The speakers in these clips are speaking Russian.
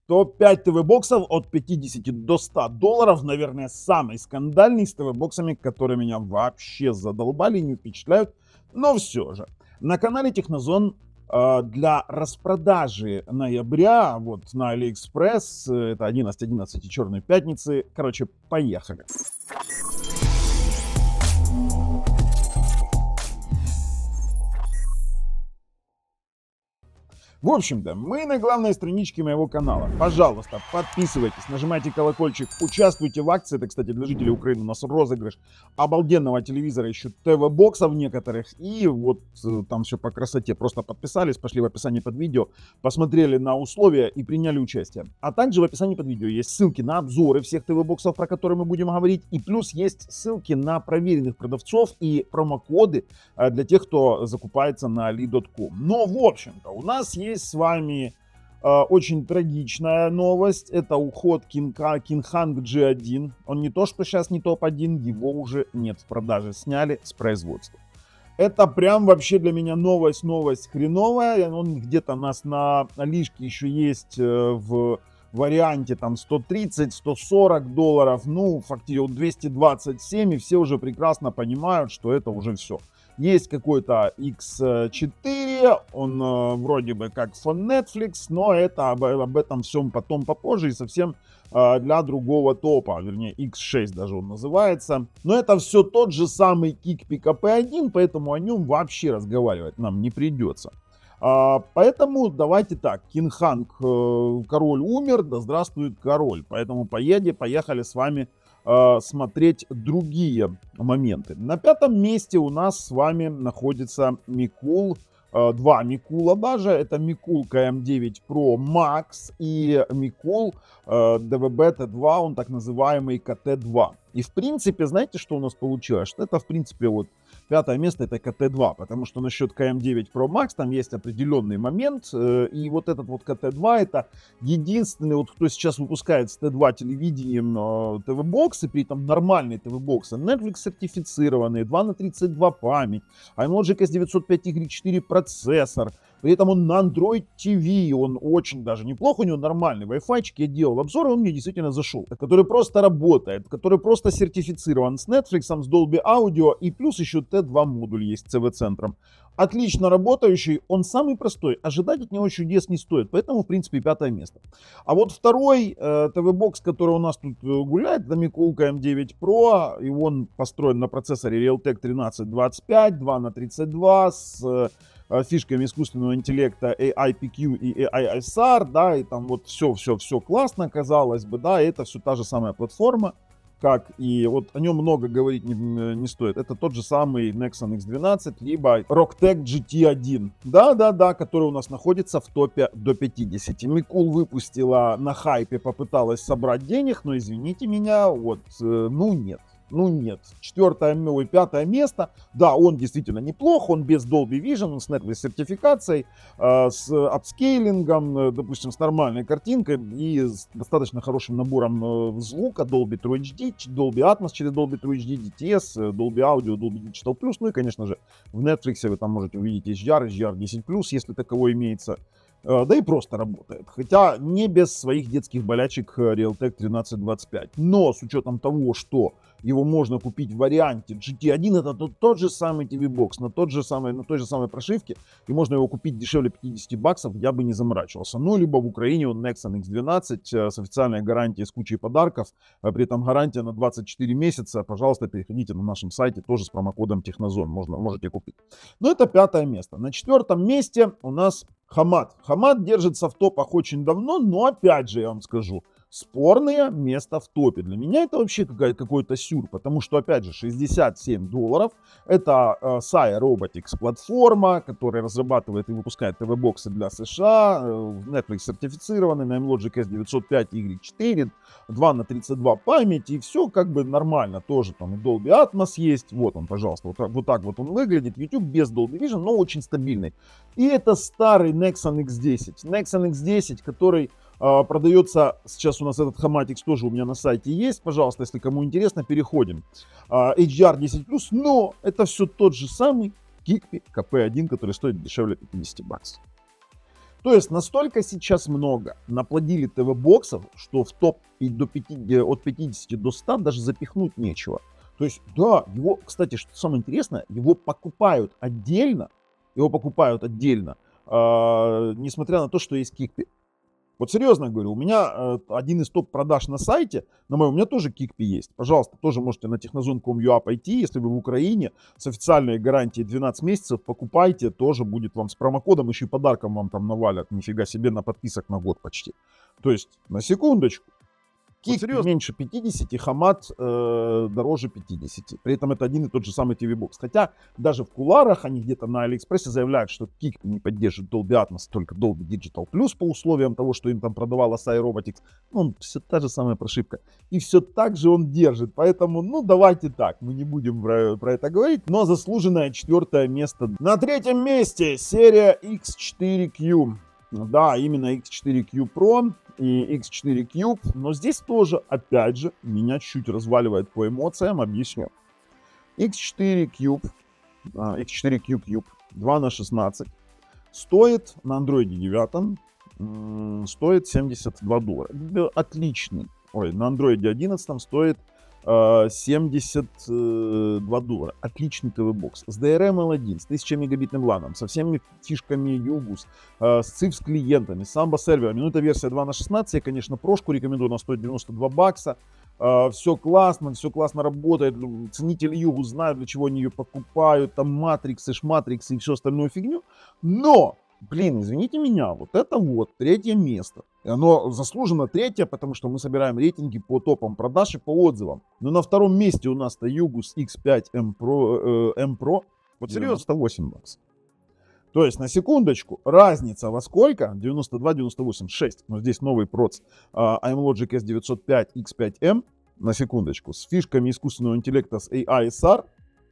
Топ-5 ТВ-боксов от 50 до 100 долларов. Наверное, самый скандальный с ТВ-боксами, которые меня вообще задолбали, не впечатляют. Но все же. На канале Технозон для распродажи ноября, вот на Алиэкспресс, это 11.11 и Черной пятницы. Короче, поехали. В общем-то, мы на главной страничке моего канала. Пожалуйста, подписывайтесь, нажимайте колокольчик, участвуйте в акции. Это, кстати, для жителей Украины у нас розыгрыш обалденного телевизора, еще ТВ-боксов некоторых. И вот там все по красоте. Просто подписались, пошли в описании под видео, посмотрели на условия и приняли участие. А также в описании под видео есть ссылки на обзоры всех ТВ-боксов, про которые мы будем говорить. И плюс есть ссылки на проверенных продавцов и промокоды для тех, кто закупается на ali.com. Но, в общем-то, у нас есть с вами очень трагичная новость. Это уход King Kong G1. Он не то, что сейчас не топ-1, его уже нет в продаже. Сняли с производства. Это прям вообще для меня новость хреновая. Он где-то у нас на Алишке еще есть в варианте там 130-140 долларов. Ну, фактически 227. И все уже прекрасно понимают, что это уже все. Есть какой-то X4, он вроде бы как фон Netflix, но это об этом всем потом попозже и совсем для другого топа, вернее X6 даже он называется. Но это все тот же самый Kick PKP1, поэтому о нем вообще разговаривать нам не придется. Поэтому давайте так, King Kong, король умер, да здравствует король. Поэтому поехали с вами смотреть другие моменты. На пятом месте у нас с вами находится Микул, два Микула даже. Это Микул KM9 Pro Max и Микул DVB T2, он так называемый КТ-2. И в принципе, знаете, что у нас получилось? Что это в принципе вот пятое место, это КТ-2, потому что насчет KM9 Pro Max там есть определенный момент, и вот этот вот КТ-2 это единственный, вот кто сейчас выпускает с Т2 телевидением ТВ-боксы, при этом нормальные ТВ-боксы, Netflix сертифицированные, 2 на 32 память, iLogic S905Y4 процессор, при этом он на Android TV, он очень даже неплохо, у него нормальный Wi-Fi, я делал обзор, и он мне действительно зашел, который просто работает, который просто сертифицирован с Netflix, с Dolby Audio, и плюс еще Т2 модуль есть с CV-центром. Отлично работающий, он самый простой, ожидать от него чудес не стоит, поэтому в принципе пятое место. А вот второй ТВ-бокс, который у нас тут гуляет, это Микул KM9 Pro, и он построен на процессоре Realtek 1325, 2 на 32 с фишками искусственного интеллекта AI-PQ и AI-SR, да, и там вот все классно, казалось бы, да, это все та же самая платформа, как и вот о нем много говорить не стоит. Это тот же самый Nexon X12, либо Rocktech GT1, да, который у нас находится в топе до 50. Микул выпустила на хайпе, попыталась собрать денег, но извините меня, вот, нет. Пятое место. Да, он действительно неплох. Он без Dolby Vision, он с Netflix сертификацией, с апскейлингом, допустим, с нормальной картинкой и с достаточно хорошим набором звука. Dolby True HD, Dolby Atmos через Dolby True HD, DTS, Dolby Audio, Dolby Digital Plus. Ну и, конечно же, в Netflix вы там можете увидеть HDR, HDR10+, если таковой имеется. Да и просто работает. Хотя не без своих детских болячек Realtek 1325. Но с учетом того, что его можно купить в варианте GT1, это тот же самый TV-бокс, на той же самой прошивке, и можно его купить дешевле 50 баксов, я бы не заморачивался. Ну, либо в Украине он Nexon X12 с официальной гарантией, с кучей подарков, при этом гарантия на 24 месяца. Пожалуйста, переходите на нашем сайте, тоже с промокодом Технозон, можете купить. Но это пятое место. На четвертом месте у нас Хамат. Хамат держится в топах очень давно, но опять же я вам скажу, спорное место в топе. Для меня это вообще какой-то сюр, потому что, опять же, 67 долларов. Это Saya Robotics платформа, которая разрабатывает и выпускает ТВ-боксы для США, Netflix сертифицированный, на iLogic S905Y4, 2 на 32 память, и все как бы нормально. Тоже там и Dolby Atmos есть. Вот он, пожалуйста, вот так вот он выглядит. YouTube без Dolby Vision, но очень стабильный. И это старый Nexon X10. Nexon X10, который продается, сейчас у нас этот Hamatix тоже у меня на сайте есть, пожалуйста, если кому интересно, переходим. HDR10+, но это все тот же самый Kick PKP1, который стоит дешевле 50 баксов. То есть настолько сейчас много наплодили ТВ-боксов, что в топ от 50 до 100 даже запихнуть нечего. То есть, да, его, кстати, что самое интересное, его покупают отдельно, несмотря на то, что есть кикпи. Вот серьезно говорю, у меня один из топ-продаж на сайте, на моем, у меня тоже кикпи есть. Пожалуйста, тоже можете на technozone.com.ua пойти, если вы в Украине, с официальной гарантией 12 месяцев, покупайте, тоже будет вам с промокодом, еще и подарком вам там навалят, нифига себе, на подписок на год почти. То есть, на секундочку. Кикпи вот меньше 50, Хамат дороже 50. При этом это один и тот же самый TV-бокс. Хотя даже в кулуарах они где-то на Алиэкспрессе заявляют, что Кикпи не поддержит Dolby Atmos, только Dolby Digital Plus по условиям того, что им там продавала Sai Robotics. Ну, все та же самая прошивка. И все так же он держит. Поэтому, ну, давайте так. Мы не будем про это говорить. Но заслуженное 4-е место. На 3-м месте серия X4Q. Да, именно X4Q Pro и X4 Cube, но здесь тоже, опять же, меня чуть разваливает по эмоциям, объясню. X4 Cube 2/16 стоит на Android 9, стоит $72. Отличный. Ой, на Android 11 стоит $72. Отличный ТВ-бокс. С DRM L1, с 1000 мегабитным LAN, со всеми фишками Югус, с CIFS клиентами, с Samba серверами. Ну, это версия 2/16. Я, конечно, прошку рекомендую, она стоит $92. Все классно работает. Ценители Югус знают, для чего они ее покупают. Там матриксы, шматриксы и всю остальную фигню. Но, блин, извините меня, вот это вот 3-е место. И оно заслуженно 3-е, потому что мы собираем рейтинги по топам продаж и по отзывам. Но на 2-м месте у нас-то Югус X5 M Pro. Вот серьезно, $108. То есть, на секундочку, разница во сколько? 92, 98, 6. Но здесь новый проц iMlogic S905 X5M, на секундочку, с фишками искусственного интеллекта с AI SR,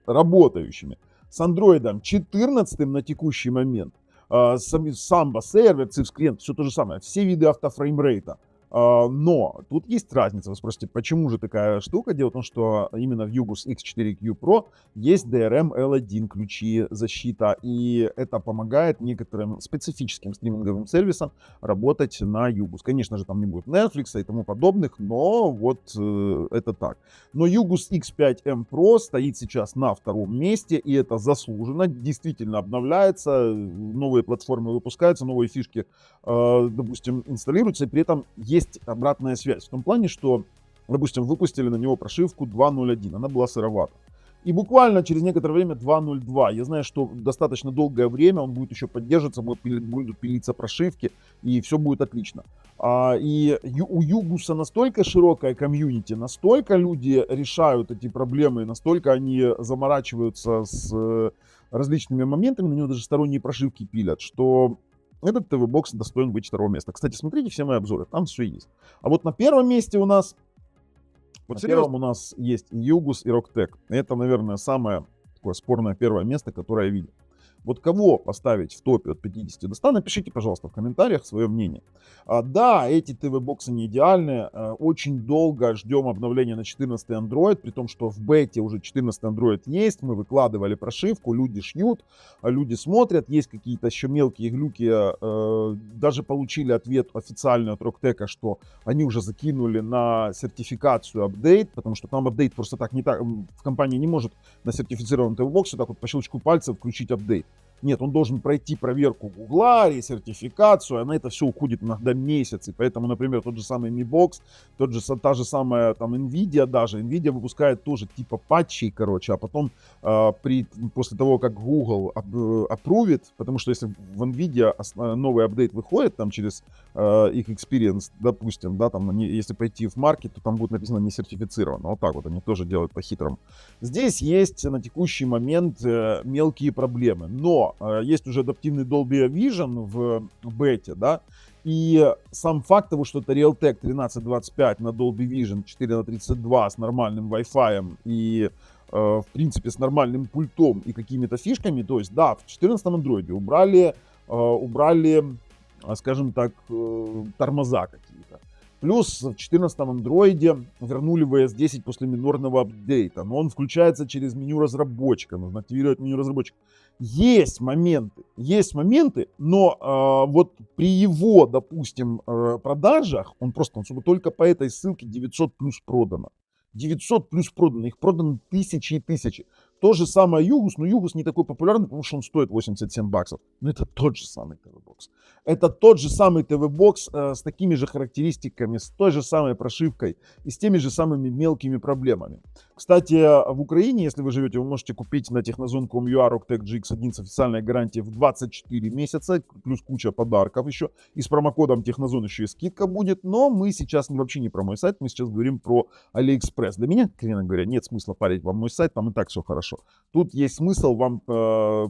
работающими. С Android 14 на текущий момент. Samba сервер, CIFS клиент, все то же самое. Все виды автофреймрейта. Но тут есть разница. Вы спросите, почему же такая штука? Дело в том, что именно в Югус X4Q Pro есть DRM L1 ключи, защита, и это помогает некоторым специфическим стриминговым сервисам работать на Югус. Конечно же, там не будет Netflix и тому подобных, но вот это так. Но Югус X5M Pro стоит сейчас на 2-м месте, и это заслуженно, действительно обновляется, новые платформы выпускаются, новые фишки, допустим, инсталируются, и при этом есть обратная связь в том плане, что, допустим, выпустили на него прошивку 2.0.1, она была сыровата. И буквально через некоторое время 2.0.2. Я знаю, что достаточно долгое время он будет еще поддерживаться, будут пилиться прошивки, и все будет отлично. И у Югуса настолько широкая комьюнити, настолько люди решают эти проблемы, настолько они заморачиваются с различными моментами, на него даже сторонние прошивки пилят, что этот ТВ-бокс достоин быть 2-го места. Кстати, смотрите все мои обзоры, там все есть. А вот на 1-м месте у нас, вот на 1-м у нас есть и Югус, и Rocktech. Это, наверное, самое такое спорное 1-е место, которое я видел. Вот кого поставить в топе от 50 до 100, напишите, пожалуйста, в комментариях свое мнение. Да, эти ТВ-боксы не идеальные. Очень долго ждем обновления на 14 Android, при том, что в бете уже 14 Android есть. Мы выкладывали прошивку, люди шьют, люди смотрят. Есть какие-то еще мелкие глюки. Даже получили ответ официальный от Rocktech, что они уже закинули на сертификацию апдейт, потому что там апдейт просто так не так. В компании не может на сертифицированном ТВ-боксе так вот по щелчку пальца включить апдейт. Нет, он должен пройти проверку Гугла, ресертификацию, а на это все уходит иногда месяцы. Поэтому, например, тот же самый Mi Box, та же самая там Nvidia даже. Nvidia выпускает тоже типа патчей, короче, а потом после того, как Google аппрувит, потому что если в Nvidia новый апдейт выходит там через их Experience, допустим, да, там если пойти в маркет, то там будет написано не сертифицировано. Вот так вот они тоже делают по-хитрому. Здесь есть на текущий момент мелкие проблемы, но есть уже адаптивный Dolby Vision в бете, да, и сам факт того, что это Realtek 1325 на Dolby Vision 4/32 с нормальным Wi-Fi и, в принципе, с нормальным пультом и какими-то фишками, то есть, да, в 14 Android убрали, скажем так, тормоза какие-то. Плюс в 14-м андроиде вернули VS 10 после минорного апдейта, но он включается через меню разработчика, нужно активировать меню разработчика. Есть моменты, но вот при его, допустим, продажах, он только по этой ссылке 900 плюс продано. 900 плюс продано, их продано тысячи и тысячи. То же самое Югус, но Югус не такой популярный, потому что он стоит 87 баксов. Но это тот же самый ТВ-бокс. Это тот же самый ТВ-бокс с такими же характеристиками, с той же самой прошивкой и с теми же самыми мелкими проблемами. Кстати, в Украине, если вы живете, вы можете купить на Technozone.com.ua ROG GX1 с официальной гарантией в 24 месяца, плюс куча подарков еще. И с промокодом Technozone еще и скидка будет. Но мы сейчас вообще не про мой сайт, мы сейчас говорим про AliExpress. Для меня, откровенно говоря, нет смысла парить вам мой сайт, там и так все хорошо. Тут есть смысл вам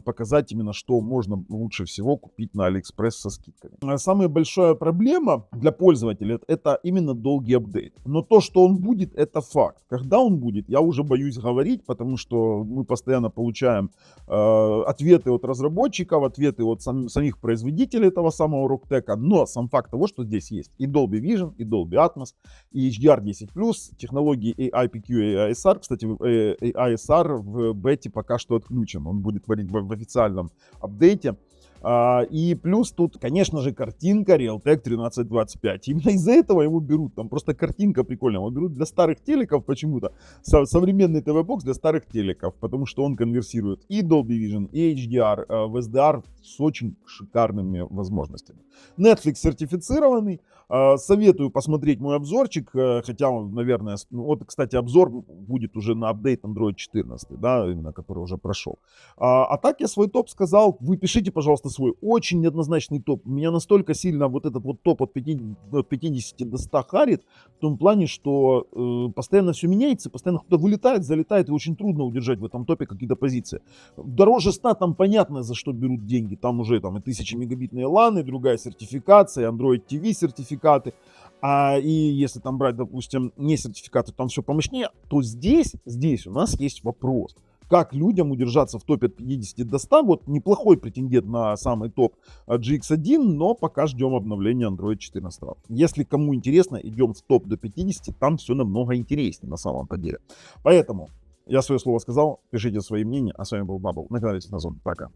показать именно, что можно лучше всего купить на AliExpress со скидками. Самая большая проблема для пользователя это именно долгий апдейт. Но то, что он будет, это факт. Когда он будет, я уже боюсь говорить, потому что мы постоянно получаем ответы от разработчиков, ответы от самих производителей этого самого ROG, но сам факт того, что здесь есть и Dolby Vision, и Dolby Atmos, и HDR10+, технологии AIPQ и AISR. Кстати, AISR в бете пока что отключен, он будет творить в официальном апдейте. И плюс тут, конечно же, картинка Realtek 1325. Именно из-за этого его берут. Там просто картинка прикольная. Его берут для старых телеков почему-то. Современный ТВ-бокс для старых телеков. Потому что он конверсирует и Dolby Vision, и HDR в SDR с очень шикарными возможностями. Netflix сертифицированный. Советую посмотреть мой обзорчик. Хотя он, наверное... Вот, кстати, обзор будет уже на апдейт Android 14, да, именно который уже прошел. А так я свой топ сказал. Вы пишите, пожалуйста, свой очень неоднозначный топ. Меня настолько сильно вот этот вот топ от 50 до 100 харит, в том плане, что постоянно все меняется, постоянно кто-то вылетает, залетает, и очень трудно удержать в этом топе какие-то позиции. Дороже 100 там понятно, за что берут деньги. Там уже там и 1000 мегабитные ланы, другая сертификация, Android TV сертификаты. И если там брать, допустим, не сертификаты, там все помощнее, то здесь у нас есть вопрос. Как людям удержаться в топе от 50 до 100? Вот неплохой претендент на самый топ GX1, но пока ждем обновления Android 14. Если кому интересно, идем в топ до 50, там все намного интереснее на самом-то деле. Поэтому я свое слово сказал, пишите свои мнения, а с вами был Бабл на канале Технозон. Пока.